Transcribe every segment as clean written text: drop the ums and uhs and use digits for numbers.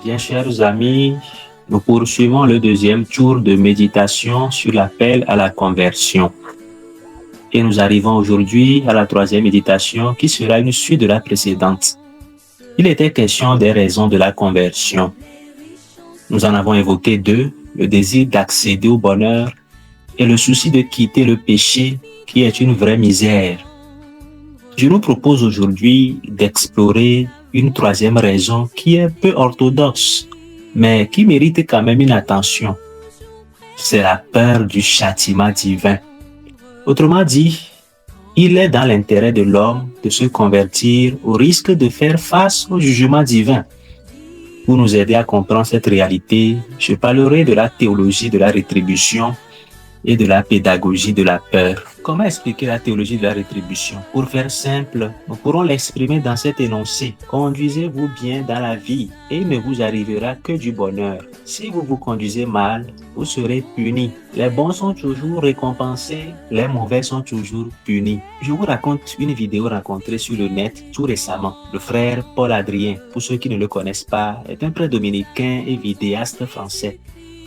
Bien, chers amis, nous poursuivons le deuxième tour de méditation sur l'appel à la conversion. Et nous arrivons aujourd'hui à la troisième méditation qui sera une suite de la précédente. Il était question des raisons de la conversion. Nous en avons évoqué deux, le désir d'accéder au bonheur et le souci de quitter le péché qui est une vraie misère. Je nous propose aujourd'hui d'explorer une troisième raison qui est peu orthodoxe, mais qui mérite quand même une attention. C'est la peur du châtiment divin. Autrement dit, il est dans l'intérêt de l'homme de se convertir au risque de faire face au jugement divin. Pour nous aider à comprendre cette réalité, je parlerai de la théologie de la rétribution et de la pédagogie de la peur. Comment expliquer la théologie de la rétribution? Pour faire simple, nous pourrons l'exprimer dans cet énoncé. Conduisez-vous bien dans la vie et il ne vous arrivera que du bonheur. Si vous vous conduisez mal, vous serez punis. Les bons sont toujours récompensés, les mauvais sont toujours punis. Je vous raconte une vidéo rencontrée sur le net tout récemment. Le frère Paul Adrien, pour ceux qui ne le connaissent pas, est un prêtre dominicain et vidéaste français.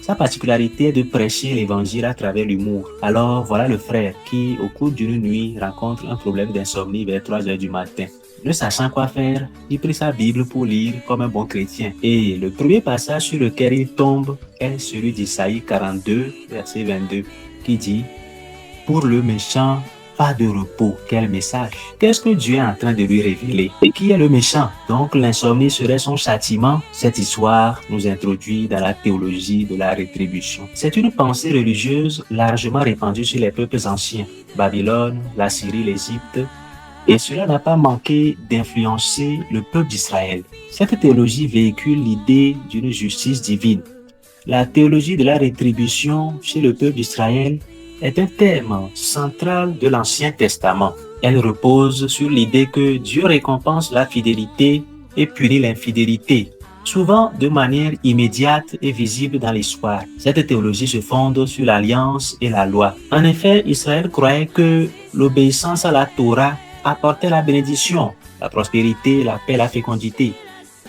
Sa particularité est de prêcher l'évangile à travers l'humour. Alors voilà le frère qui, au cours d'une nuit, rencontre un problème d'insomnie vers 3 heures du matin. Ne sachant quoi faire, il prit sa Bible pour lire comme un bon chrétien. Et le premier passage sur lequel il tombe est celui d'Isaïe 42, verset 22, qui dit « Pour le méchant, pas de repos. » Quel message! Qu'est-ce que Dieu est en train de lui révéler? Et qui est le méchant? Donc l'insomnie serait son châtiment. Cette histoire nous introduit dans la théologie de la rétribution. C'est une pensée religieuse largement répandue sur les peuples anciens, Babylone, la Syrie, l'Égypte, et cela n'a pas manqué d'influencer le peuple d'Israël. Cette théologie véhicule l'idée d'une justice divine. La théologie de la rétribution chez le peuple d'Israël est un thème central de l'Ancien Testament. Elle repose sur l'idée que Dieu récompense la fidélité et punit l'infidélité, souvent de manière immédiate et visible dans l'histoire. Cette théologie se fonde sur l'alliance et la loi. En effet, Israël croyait que l'obéissance à la Torah apportait la bénédiction, la prospérité, la paix, la fécondité,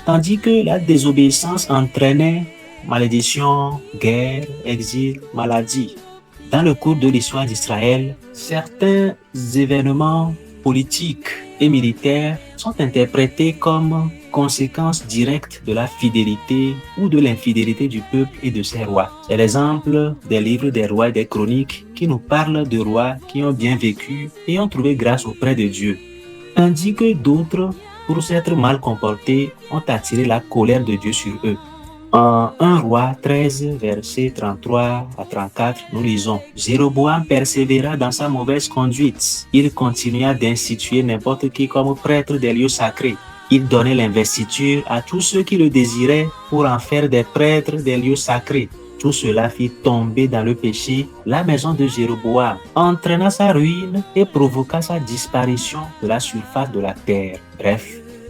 tandis que la désobéissance entraînait malédiction, guerre, exil, maladie. Dans le cours de l'histoire d'Israël, certains événements politiques et militaires sont interprétés comme conséquence directe de la fidélité ou de l'infidélité du peuple et de ses rois. C'est l'exemple des livres des rois et des chroniques qui nous parlent de rois qui ont bien vécu et ont trouvé grâce auprès de Dieu, tandis que d'autres, pour s'être mal comportés, ont attiré la colère de Dieu sur eux. En 1 Roi 13, versets 33 à 34, nous lisons « Jéroboam persévéra dans sa mauvaise conduite. Il continua d'instituer n'importe qui comme prêtre des lieux sacrés. Il donnait l'investiture à tous ceux qui le désiraient pour en faire des prêtres des lieux sacrés. Tout cela fit tomber dans le péché la maison de Jéroboam, entraîna sa ruine et provoqua sa disparition de la surface de la terre. » Bref,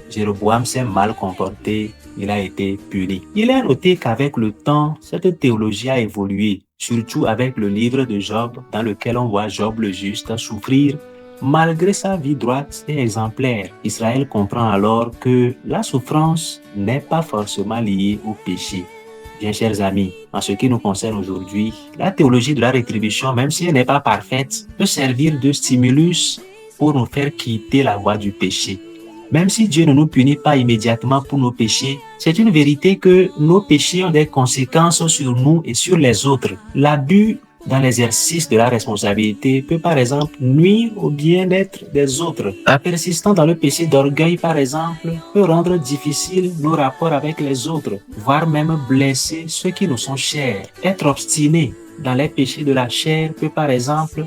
Jéroboam s'est mal comporté. Il a été puni. Il est à noter qu'avec le temps, cette théologie a évolué, surtout avec le livre de Job, dans lequel on voit Job le juste souffrir malgré sa vie droite et exemplaire. Israël comprend alors que la souffrance n'est pas forcément liée au péché. Bien, chers amis, en ce qui nous concerne aujourd'hui, la théologie de la rétribution, même si elle n'est pas parfaite, peut servir de stimulus pour nous faire quitter la voie du péché. Même si Dieu ne nous punit pas immédiatement pour nos péchés, c'est une vérité que nos péchés ont des conséquences sur nous et sur les autres. L'abus dans l'exercice de la responsabilité peut par exemple nuire au bien-être des autres. La persistance dans le péché d'orgueil par exemple peut rendre difficile nos rapports avec les autres, voire même blesser ceux qui nous sont chers. Être obstiné dans les péchés de la chair peut par exemple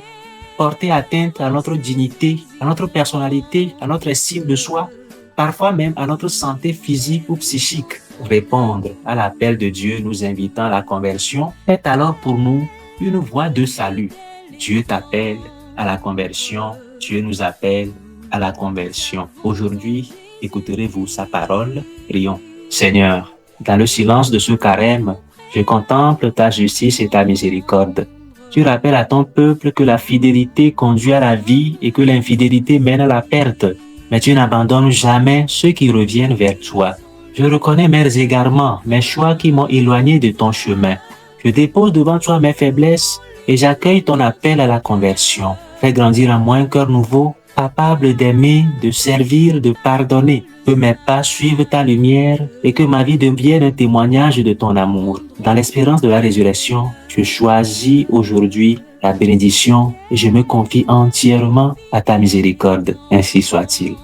porter atteinte à notre dignité, à notre personnalité, à notre estime de soi, parfois même à notre santé physique ou psychique. Répondre à l'appel de Dieu nous invitant à la conversion est alors pour nous une voie de salut. Dieu t'appelle à la conversion, Dieu nous appelle à la conversion. Aujourd'hui, écouterez-vous sa parole? Prions. Seigneur, dans le silence de ce carême, je contemple ta justice et ta miséricorde. Tu rappelles à ton peuple que la fidélité conduit à la vie et que l'infidélité mène à la perte. Mais tu n'abandonnes jamais ceux qui reviennent vers toi. Je reconnais mes égarements, mes choix qui m'ont éloigné de ton chemin. Je dépose devant toi mes faiblesses et j'accueille ton appel à la conversion. Fais grandir en moi un cœur nouveau, capable d'aimer, de servir, de pardonner. Que mes pas suivent ta lumière et que ma vie devienne un témoignage de ton amour. Dans l'espérance de la résurrection, je choisis aujourd'hui la bénédiction et je me confie entièrement à ta miséricorde. Ainsi soit-il.